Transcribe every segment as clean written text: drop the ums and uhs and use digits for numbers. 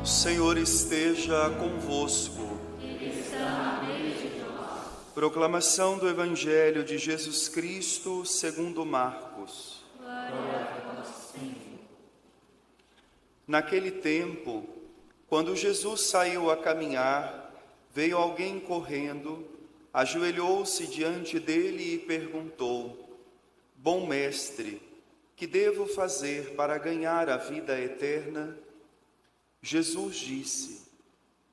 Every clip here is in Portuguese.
O Senhor esteja convosco. Proclamação do Evangelho de Jesus Cristo segundo Marcos. Naquele tempo, quando Jesus saiu a caminhar, veio alguém correndo, ajoelhou-se diante dele e perguntou: Bom mestre, que devo fazer para ganhar a vida eterna? Jesus disse: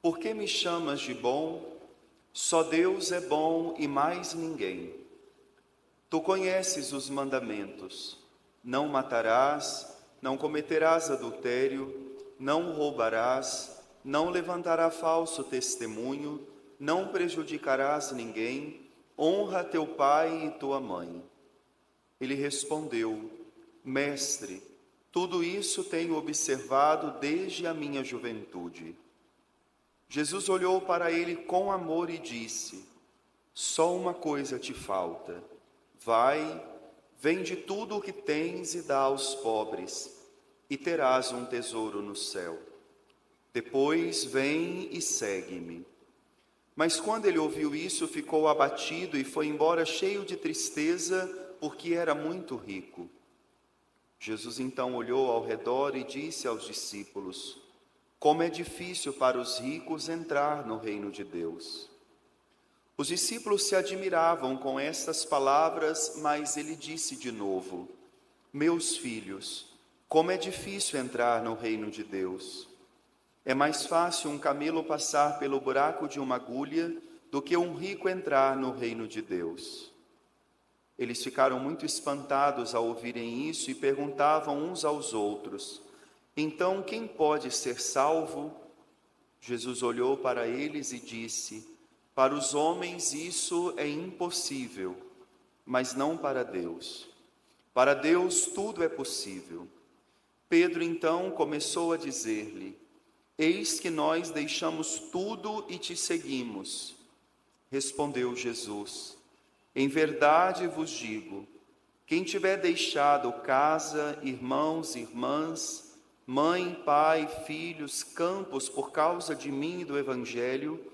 Por que me chamas de bom? Só Deus é bom e mais ninguém. Tu conheces os mandamentos: não matarás, não cometerás adultério, não roubarás, não levantarás falso testemunho, não prejudicarás ninguém, honra teu pai e tua mãe. Ele respondeu: Mestre, tudo isso tenho observado desde a minha juventude. Jesus olhou para ele com amor e disse: Só uma coisa te falta. Vai, vende tudo o que tens e dá aos pobres, e terás um tesouro no céu. Depois vem e segue-me. Mas quando ele ouviu isso, ficou abatido e foi embora cheio de tristeza, porque era muito rico. Jesus então olhou ao redor e disse aos discípulos: Como é difícil para os ricos entrar no reino de Deus. Os discípulos se admiravam com estas palavras, mas ele disse de novo: Meus filhos, como é difícil entrar no reino de Deus. É mais fácil um camelo passar pelo buraco de uma agulha do que um rico entrar no reino de Deus. Eles ficaram muito espantados ao ouvirem isso e perguntavam uns aos outros: Então, quem pode ser salvo? Jesus olhou para eles e disse: Para os homens isso é impossível, mas não para Deus. Para Deus tudo é possível. Pedro então começou a dizer-lhe: Eis que nós deixamos tudo e te seguimos. Respondeu Jesus: Em verdade vos digo, quem tiver deixado casa, irmãos, irmãs, mãe, pai, filhos, campos por causa de mim e do Evangelho,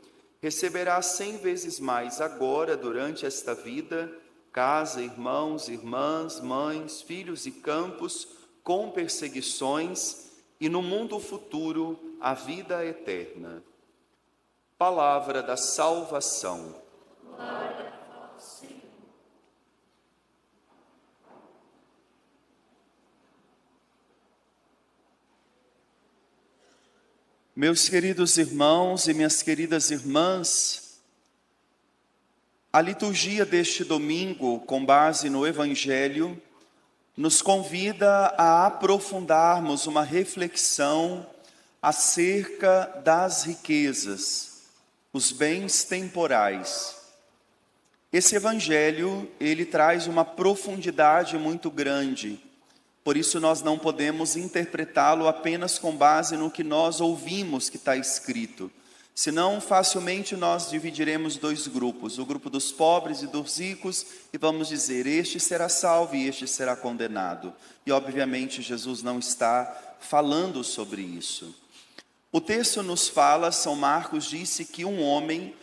receberá 100 vezes mais agora, durante esta vida, casa, irmãos, irmãs, mães, filhos e campos, com perseguições, e no mundo futuro a vida eterna. Palavra da salvação. Glória a vós, Senhor. Meus queridos irmãos e minhas queridas irmãs, a liturgia deste domingo, com base no Evangelho, nos convida a aprofundarmos uma reflexão acerca das riquezas, os bens temporais. Esse Evangelho, ele traz uma profundidade muito grande. Por isso nós não podemos interpretá-lo apenas com base no que nós ouvimos que está escrito. Senão, facilmente nós dividiremos dois grupos, o grupo dos pobres e dos ricos, e vamos dizer: este será salvo e este será condenado. E obviamente Jesus não está falando sobre isso. O texto nos fala, São Marcos disse que um homem,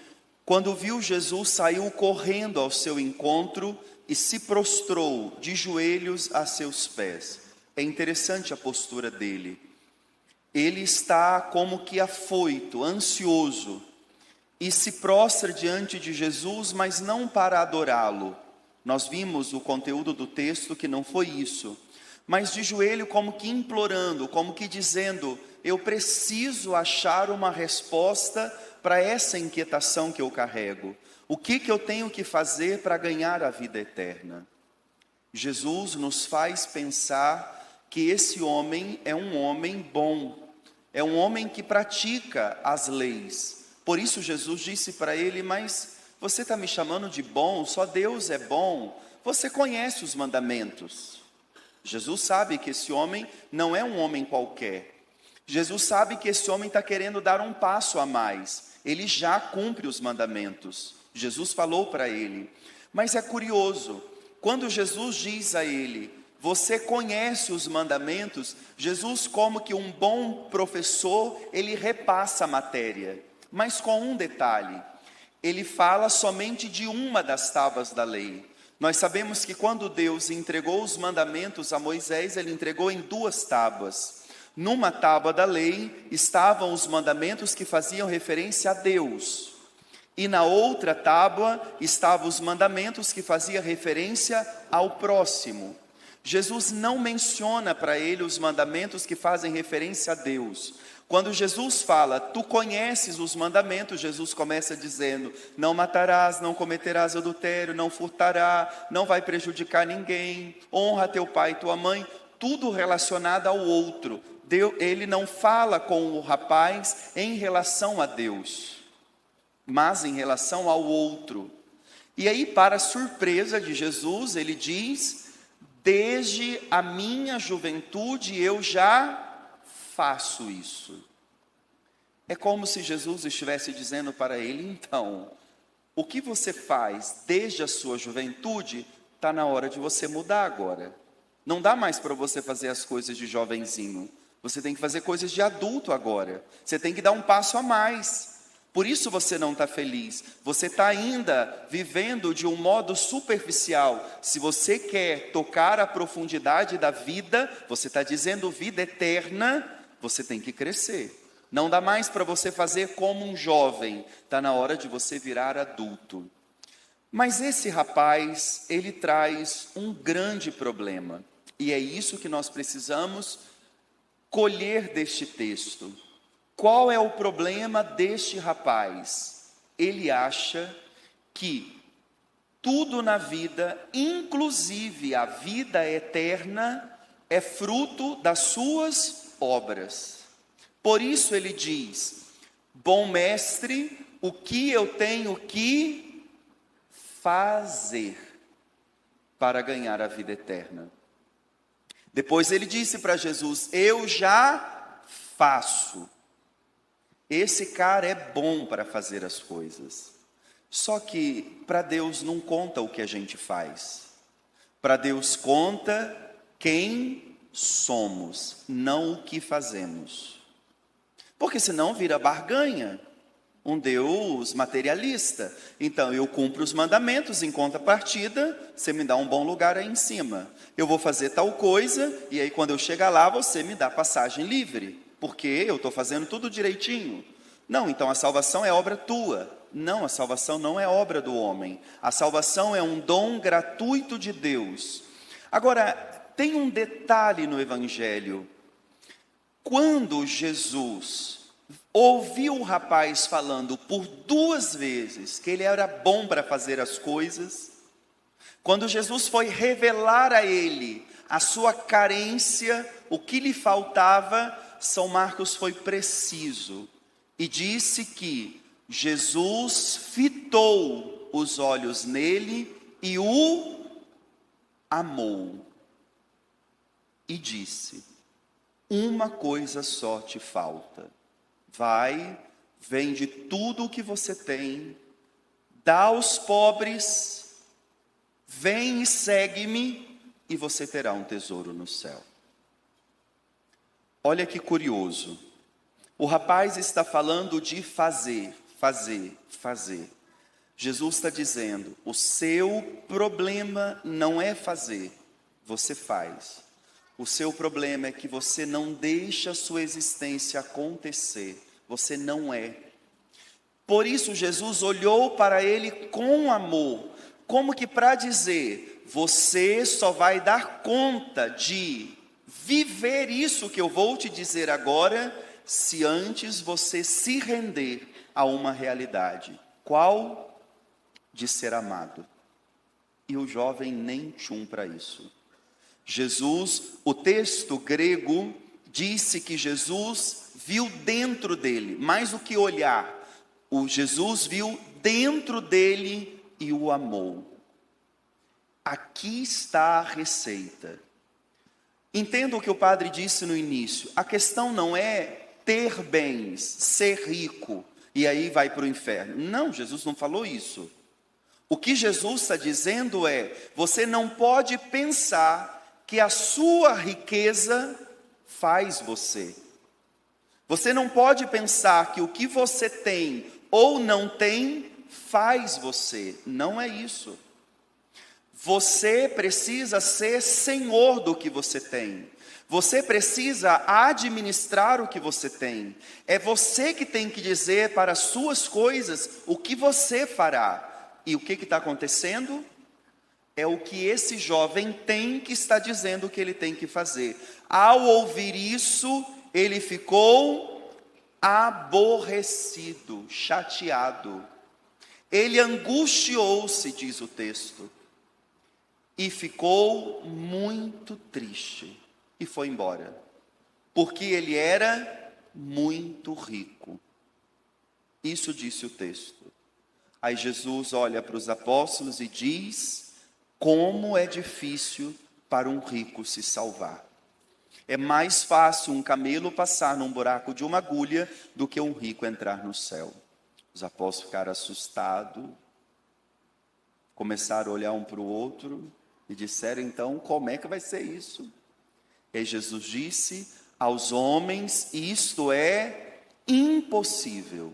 quando viu Jesus, saiu correndo ao seu encontro e se prostrou de joelhos a seus pés. É interessante a postura dele. Ele está como que afoito, ansioso, e se prostra diante de Jesus, mas não para adorá-lo. Nós vimos o conteúdo do texto que não foi isso, mas de joelho como que implorando, como que dizendo: eu preciso achar uma resposta para essa inquietação que eu carrego. O que eu tenho que fazer para ganhar a vida eterna? Jesus nos faz pensar que esse homem é um homem bom, é um homem que pratica as leis. Por isso Jesus disse para ele: mas você está me chamando de bom? Só Deus é bom. Você conhece os mandamentos. Jesus sabe que esse homem não é um homem qualquer. Jesus sabe que esse homem está querendo dar um passo a mais. Ele já cumpre os mandamentos. Jesus falou para ele. Mas é curioso, quando Jesus diz a ele: você conhece os mandamentos. Jesus, como que um bom professor, ele repassa a matéria, mas com um detalhe: ele fala somente de uma das tábuas da lei. Nós sabemos que quando Deus entregou os mandamentos a Moisés, ele entregou em duas tábuas. Numa tábua da lei estavam os mandamentos que faziam referência a Deus, e na outra tábua estavam os mandamentos que faziam referência ao próximo. Jesus não menciona para ele os mandamentos que fazem referência a Deus. Quando Jesus fala, tu conheces os mandamentos, Jesus começa dizendo: não matarás, não cometerás adultério, não furtará, não vai prejudicar ninguém, honra teu pai e tua mãe, tudo relacionado ao outro. Ele não fala com o rapaz em relação a Deus, mas em relação ao outro. E aí, para surpresa de Jesus, ele diz: desde a minha juventude eu já faço isso. É como se Jesus estivesse dizendo para ele: então, o que você faz desde a sua juventude, está na hora de você mudar agora. Não dá mais para você fazer as coisas de jovenzinho, você tem que fazer coisas de adulto agora, você tem que dar um passo a mais. Por isso você não está feliz, você está ainda vivendo de um modo superficial. Se você quer tocar a profundidade da vida, você está dizendo vida eterna, você tem que crescer. Não dá mais para você fazer como um jovem, está na hora de você virar adulto. Mas esse rapaz, ele traz um grande problema, e é isso que nós precisamos colher deste texto. Qual é o problema deste rapaz? Ele acha que tudo na vida, inclusive a vida eterna, é fruto das suas obras. Por isso ele diz: bom mestre, o que eu tenho que fazer para ganhar a vida eterna? Depois ele disse para Jesus: eu já faço. Esse cara é bom para fazer as coisas. Só que para Deus não conta o que a gente faz. Para Deus conta quem somos, não o que fazemos. Porque senão vira barganha. Um Deus materialista. Então eu cumpro os mandamentos, em contrapartida, você me dá um bom lugar aí em cima. Eu vou fazer tal coisa, e aí quando eu chegar lá, você me dá passagem livre. Porque eu estou fazendo tudo direitinho. Não, então a salvação é obra tua. Não, a salvação não é obra do homem. A salvação é um dom gratuito de Deus. Agora, tem um detalhe no Evangelho. Quando Jesus ouviu o rapaz falando por 2 vezes que ele era bom para fazer as coisas, quando Jesus foi revelar a ele a sua carência, o que lhe faltava, São Marcos foi preciso e disse que Jesus fitou os olhos nele e o amou. E disse: uma coisa só te falta. Vai, vende tudo o que você tem, dá aos pobres, vem e segue-me, e você terá um tesouro no céu. Olha que curioso. O rapaz está falando de fazer, fazer, fazer. Jesus está dizendo: o seu problema não é fazer, você faz. O seu problema é que você não deixa a sua existência acontecer, você não é. Por isso Jesus olhou para ele com amor, como que para dizer: você só vai dar conta de viver isso que eu vou te dizer agora, se antes você se render a uma realidade. Qual? De ser amado. E o jovem nem tchum para isso. Jesus, o texto grego disse que Jesus viu dentro dele, mais do que olhar, Jesus viu dentro dele e o amou. Aqui está a receita. Entenda o que o padre disse no início. A questão não é ter bens, ser rico, e aí vai para o inferno. Não, Jesus não falou isso. O que Jesus está dizendo é: você não pode pensar que a sua riqueza faz você. Você não pode pensar que o que você tem ou não tem faz você. Não é isso. Você precisa ser senhor do que você tem. Você precisa administrar o que você tem. É você que tem que dizer para as suas coisas o que você fará. E o que está acontecendo? É o que esse jovem tem que está dizendo que ele tem que fazer. Ao ouvir isso, ele ficou aborrecido, chateado. Ele angustiou-se, diz o texto, e ficou muito triste e foi embora, porque ele era muito rico. Isso disse o texto. Aí Jesus olha para os apóstolos e diz: como é difícil para um rico se salvar. É mais fácil um camelo passar num buraco de uma agulha do que um rico entrar no céu. Os apóstolos ficaram assustados, começaram a olhar um para o outro e disseram: então, como é que vai ser isso? E Jesus disse: aos homens isto é impossível,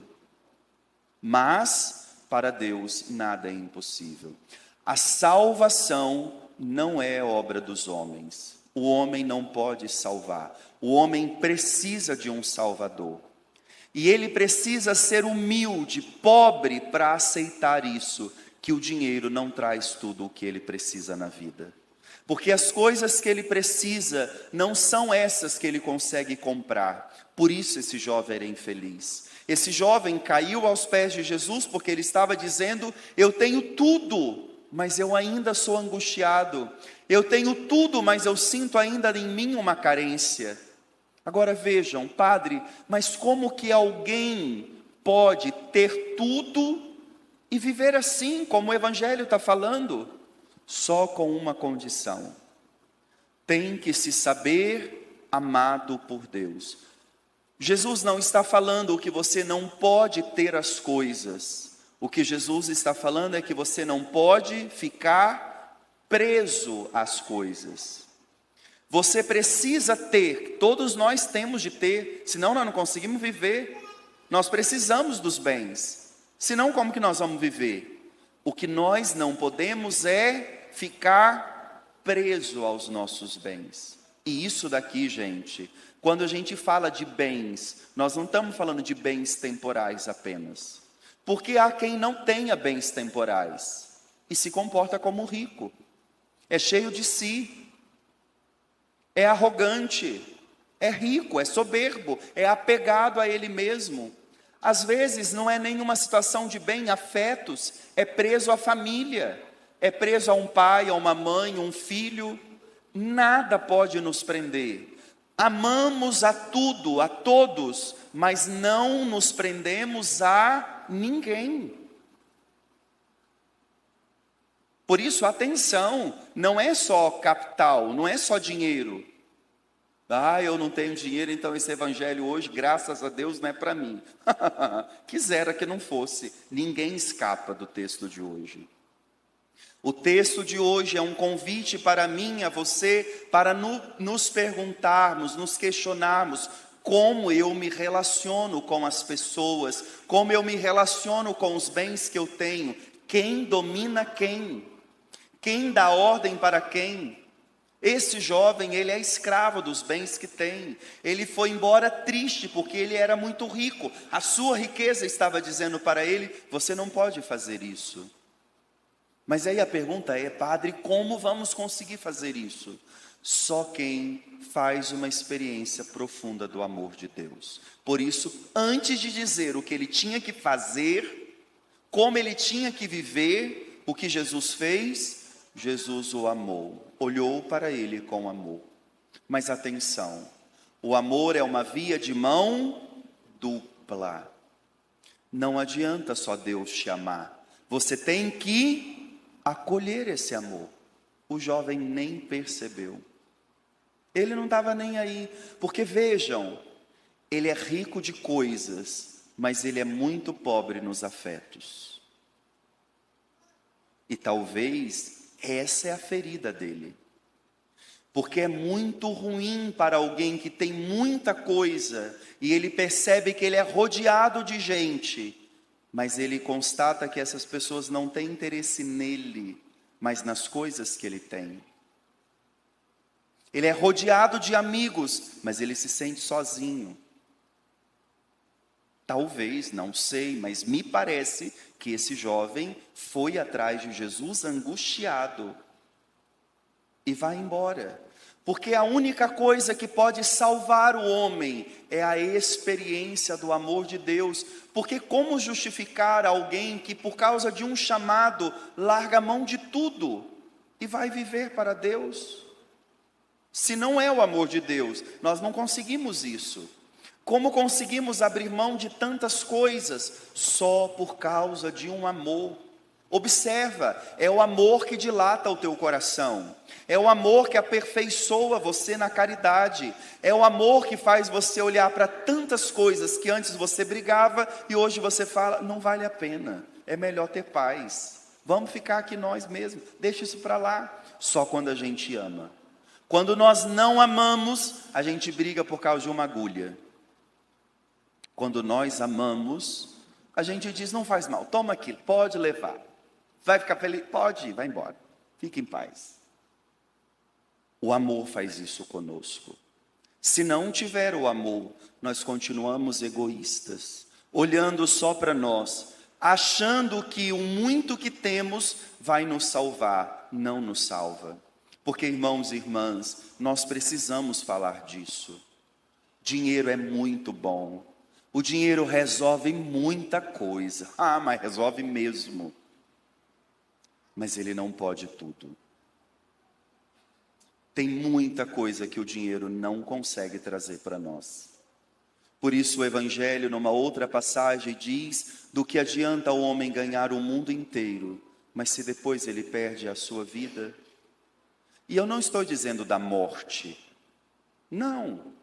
mas para Deus nada é impossível. A salvação não é obra dos homens. O homem não pode salvar. O homem precisa de um Salvador. E ele precisa ser humilde, pobre, para aceitar isso, que o dinheiro não traz tudo o que ele precisa na vida. Porque as coisas que ele precisa não são essas que ele consegue comprar. Por isso esse jovem era infeliz. Esse jovem caiu aos pés de Jesus porque ele estava dizendo: eu tenho tudo, mas eu ainda sou angustiado. Eu tenho tudo, mas eu sinto ainda em mim uma carência. Agora vejam, padre, mas como que alguém pode ter tudo e viver assim, como o Evangelho está falando? Só com uma condição: tem que se saber amado por Deus. Jesus não está falando que você não pode ter as coisas. O que Jesus está falando é que você não pode ficar preso às coisas. Você precisa ter, todos nós temos de ter, senão nós não conseguimos viver. Nós precisamos dos bens, senão como que nós vamos viver? O que nós não podemos é ficar preso aos nossos bens. E isso daqui, gente, quando a gente fala de bens, nós não estamos falando de bens temporais apenas. Porque há quem não tenha bens temporais e se comporta como rico. É cheio de si, é arrogante, é rico, é soberbo, é apegado a ele mesmo. Às vezes não é nenhuma situação de bem, afetos, é preso à família, é preso a um pai, a uma mãe, um filho. Nada pode nos prender. Amamos a tudo, a todos, mas não nos prendemos a ninguém. Por isso, atenção, não é só capital, não é só dinheiro. Eu não tenho dinheiro, então esse evangelho hoje, graças a Deus, não é para mim. Quisera que não fosse. Ninguém escapa do texto de hoje. O texto de hoje é um convite para mim e a você, para nos perguntarmos, nos questionarmos, como eu me relaciono com as pessoas, como eu me relaciono com os bens que eu tenho, quem domina quem, quem dá ordem para quem. Esse jovem, ele é escravo dos bens que tem. Ele foi embora triste porque ele era muito rico. A sua riqueza estava dizendo para ele: você não pode fazer isso. Mas aí a pergunta é: padre, como vamos conseguir fazer isso? Só quem faz uma experiência profunda do amor de Deus. Por isso, antes de dizer o que ele tinha que fazer, como ele tinha que viver, o que Jesus fez, Jesus o amou, olhou para ele com amor. Mas atenção, o amor é uma via de mão dupla. Não adianta só Deus te amar, você tem que acolher esse amor. O jovem nem percebeu, ele não estava nem aí, porque vejam, ele é rico de coisas, mas ele é muito pobre nos afetos. E talvez essa é a ferida dele. Porque é muito ruim para alguém que tem muita coisa e ele percebe que ele é rodeado de gente, mas ele constata que essas pessoas não têm interesse nele, mas nas coisas que ele tem. Ele é rodeado de amigos, mas ele se sente sozinho. Talvez, não sei, mas me parece que esse jovem foi atrás de Jesus angustiado e vai embora. Porque a única coisa que pode salvar o homem é a experiência do amor de Deus. Porque como justificar alguém que por causa de um chamado larga a mão de tudo e vai viver para Deus? Se não é o amor de Deus, nós não conseguimos isso. Como conseguimos abrir mão de tantas coisas só por causa de um amor? Observa, é o amor que dilata o teu coração, é o amor que aperfeiçoa você na caridade, é o amor que faz você olhar para tantas coisas que antes você brigava e hoje você fala, não vale a pena, é melhor ter paz, vamos ficar aqui nós mesmos, deixa isso para lá. Só quando a gente ama. Quando nós não amamos, a gente briga por causa de uma agulha. Quando nós amamos, a gente diz, não faz mal, toma aquilo, pode levar. Vai ficar feliz? Pode ir, vai embora. Fique em paz. O amor faz isso conosco. Se não tiver o amor, nós continuamos egoístas, olhando só para nós, achando que o muito que temos vai nos salvar. Não nos salva. Porque, irmãos e irmãs, nós precisamos falar disso. Dinheiro é muito bom. O dinheiro resolve muita coisa. Mas resolve mesmo. Mas ele não pode tudo. Tem muita coisa que o dinheiro não consegue trazer para nós. Por isso o Evangelho, numa outra passagem, diz: do que adianta o homem ganhar o mundo inteiro, mas se depois ele perde a sua vida? E eu não estou dizendo da morte. Não.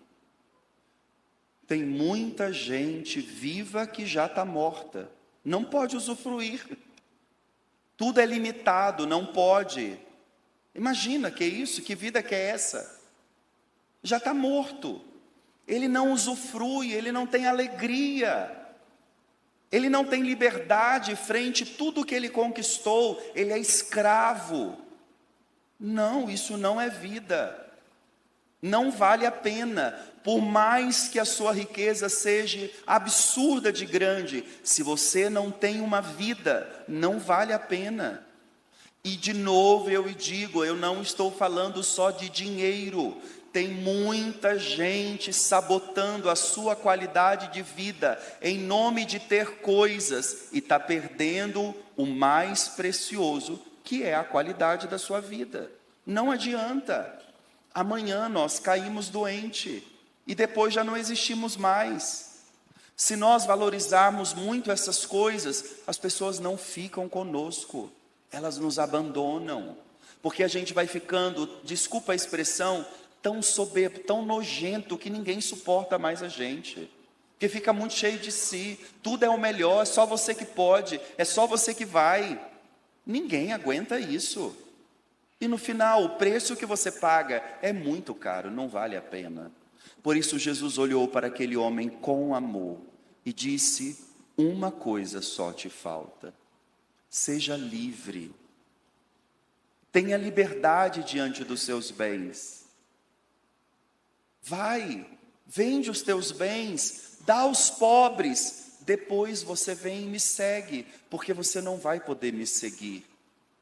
Tem muita gente viva que já está morta. Não pode usufruir. Tudo é limitado, não pode. Imagina que é isso, que vida que é essa? Já está morto. Ele não usufrui, ele não tem alegria. Ele não tem liberdade frente a tudo que ele conquistou. Ele é escravo. Não, isso não é vida. Não vale a pena. Por mais que a sua riqueza seja absurda de grande, se você não tem uma vida, não vale a pena. E de novo eu digo, eu não estou falando só de dinheiro. Tem muita gente sabotando a sua qualidade de vida em nome de ter coisas e está perdendo o mais precioso, que é a qualidade da sua vida. Não adianta. Amanhã nós caímos doente e depois já não existimos mais. Se nós valorizarmos muito essas coisas, as pessoas não ficam conosco, elas nos abandonam, porque a gente vai ficando, desculpa a expressão, tão soberbo, tão nojento, que ninguém suporta mais a gente, porque fica muito cheio de si, tudo é o melhor, é só você que pode, é só você que vai. Ninguém aguenta isso. E no final, o preço que você paga é muito caro, não vale a pena. Por isso Jesus olhou para aquele homem com amor e disse: uma coisa só te falta, seja livre, tenha liberdade diante dos seus bens. Vai, vende os teus bens, dá aos pobres, depois você vem e me segue, porque você não vai poder me seguir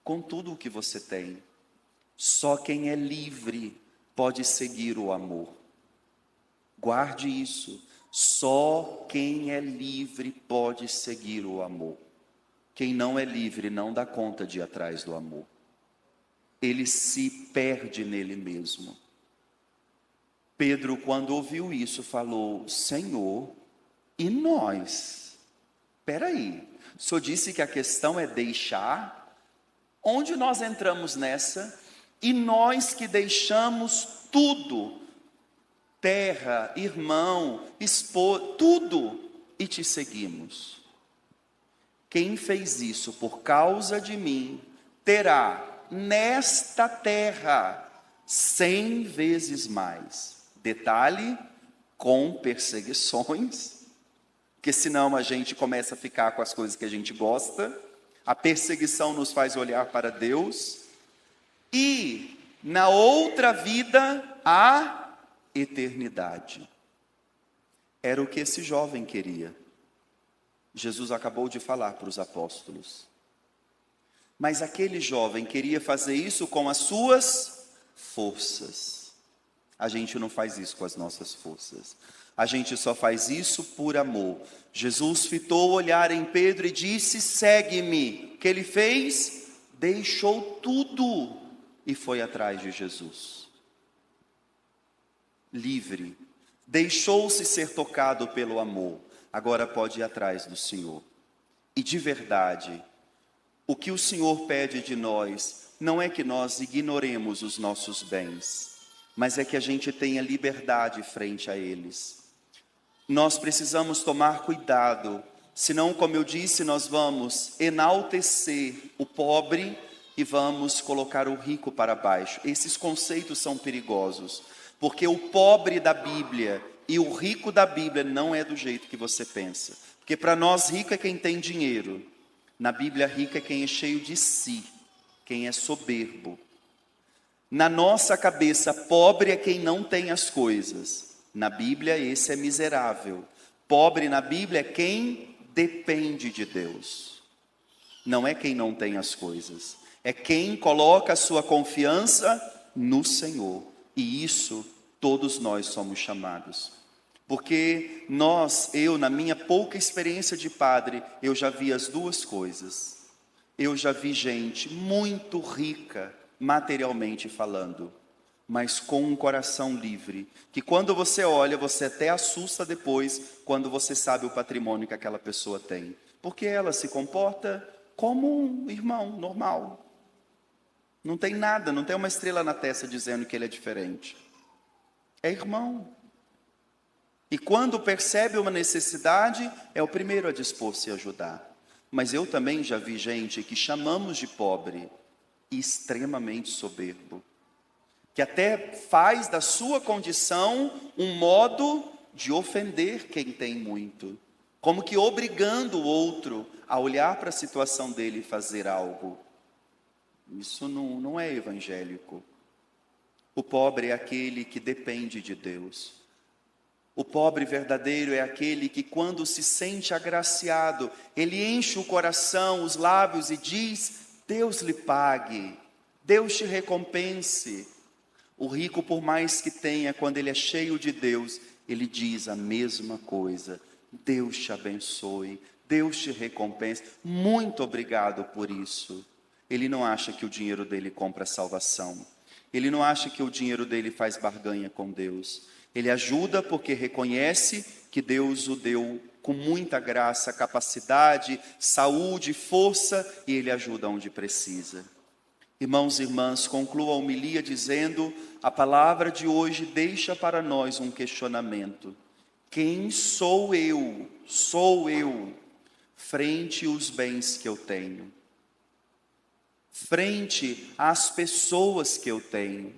com tudo o que você tem. Só quem é livre pode seguir o amor. Guarde isso. Só quem é livre pode seguir o amor. Quem não é livre não dá conta de ir atrás do amor. Ele se perde nele mesmo. Pedro, quando ouviu isso, falou: Senhor, e nós? Espera aí, o senhor disse que a questão é deixar? Onde nós entramos nessa? E nós que deixamos tudo, terra, irmão, esposa, tudo, e te seguimos. Quem fez isso por causa de mim, terá nesta terra 100 vezes mais. Detalhe, com perseguições, porque senão a gente começa a ficar com as coisas que a gente gosta. A perseguição nos faz olhar para Deus. E na outra vida, a eternidade. Era o que esse jovem queria. Jesus acabou de falar para os apóstolos. Mas aquele jovem queria fazer isso com as suas forças. A gente não faz isso com as nossas forças. A gente só faz isso por amor. Jesus fitou o olhar em Pedro e disse: segue-me. O que ele fez? Deixou tudo e foi atrás de Jesus. Livre. Deixou-se ser tocado pelo amor. Agora pode ir atrás do Senhor. E de verdade, o que o Senhor pede de nós não é que nós ignoremos os nossos bens, mas é que a gente tenha liberdade frente a eles. Nós precisamos tomar cuidado, senão, como eu disse, nós vamos enaltecer o pobre e vamos colocar o rico para baixo. Esses conceitos são perigosos, porque o pobre da Bíblia e o rico da Bíblia não é do jeito que você pensa. Porque para nós, rico é quem tem dinheiro. Na Bíblia, rico é quem é cheio de si, quem é soberbo. Na nossa cabeça, pobre é quem não tem as coisas. Na Bíblia, esse é miserável. Pobre na Bíblia é quem depende de Deus. Não é quem não tem as coisas. É quem coloca a sua confiança no Senhor. E isso, todos nós somos chamados. Porque eu, na minha pouca experiência de padre, eu já vi as duas coisas. Eu já vi gente muito rica, materialmente falando, mas com um coração livre, que quando você olha, você até assusta depois, quando você sabe o patrimônio que aquela pessoa tem, porque ela se comporta como um irmão normal, não tem nada, não tem uma estrela na testa dizendo que ele é diferente, é irmão, e quando percebe uma necessidade, é o primeiro a dispor-se a ajudar. Mas eu também já vi gente que chamamos de pobre, e extremamente soberbo, que até faz da sua condição um modo de ofender quem tem muito, como que obrigando o outro a olhar para a situação dele e fazer algo. Isso não é evangélico. O pobre é aquele que depende de Deus. O pobre verdadeiro é aquele que, quando se sente agraciado, ele enche o coração, os lábios e diz: Deus lhe pague, Deus te recompense. O rico, por mais que tenha, quando ele é cheio de Deus, ele diz a mesma coisa: Deus te abençoe, Deus te recompense, muito obrigado por isso. Ele não acha que o dinheiro dele compra salvação, ele não acha que o dinheiro dele faz barganha com Deus. Ele ajuda porque reconhece que Deus o deu com muita graça, capacidade, saúde, força, e ele ajuda onde precisa. Irmãos e irmãs, concluo a homilia dizendo: a palavra de hoje deixa para nós um questionamento. Quem sou eu? Sou eu, frente aos bens que eu tenho, frente às pessoas que eu tenho.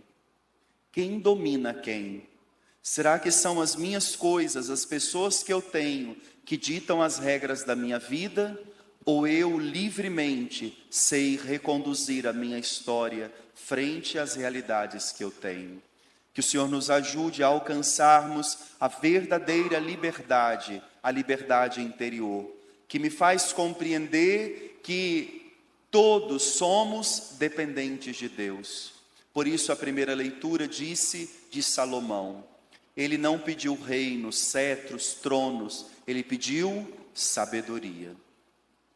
Quem domina quem? Será que são as minhas coisas, as pessoas que eu tenho, que ditam as regras da minha vida? Ou eu livremente sei reconduzir a minha história frente às realidades que eu tenho? Que o Senhor nos ajude a alcançarmos a verdadeira liberdade, a liberdade interior, que me faz compreender que todos somos dependentes de Deus. Por isso a primeira leitura disse de Salomão: ele não pediu reinos, cetros, tronos, ele pediu sabedoria.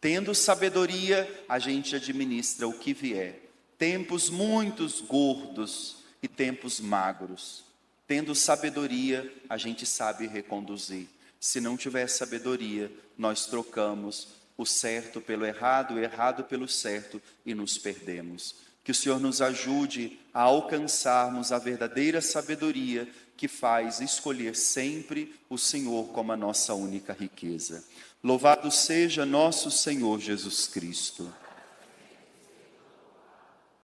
Tendo sabedoria, a gente administra o que vier. Tempos muitos gordos e tempos magros. Tendo sabedoria, a gente sabe reconduzir. Se não tiver sabedoria, nós trocamos o certo pelo errado, o errado pelo certo e nos perdemos. Que o Senhor nos ajude a alcançarmos a verdadeira sabedoria que faz escolher sempre o Senhor como a nossa única riqueza. Louvado seja nosso Senhor Jesus Cristo.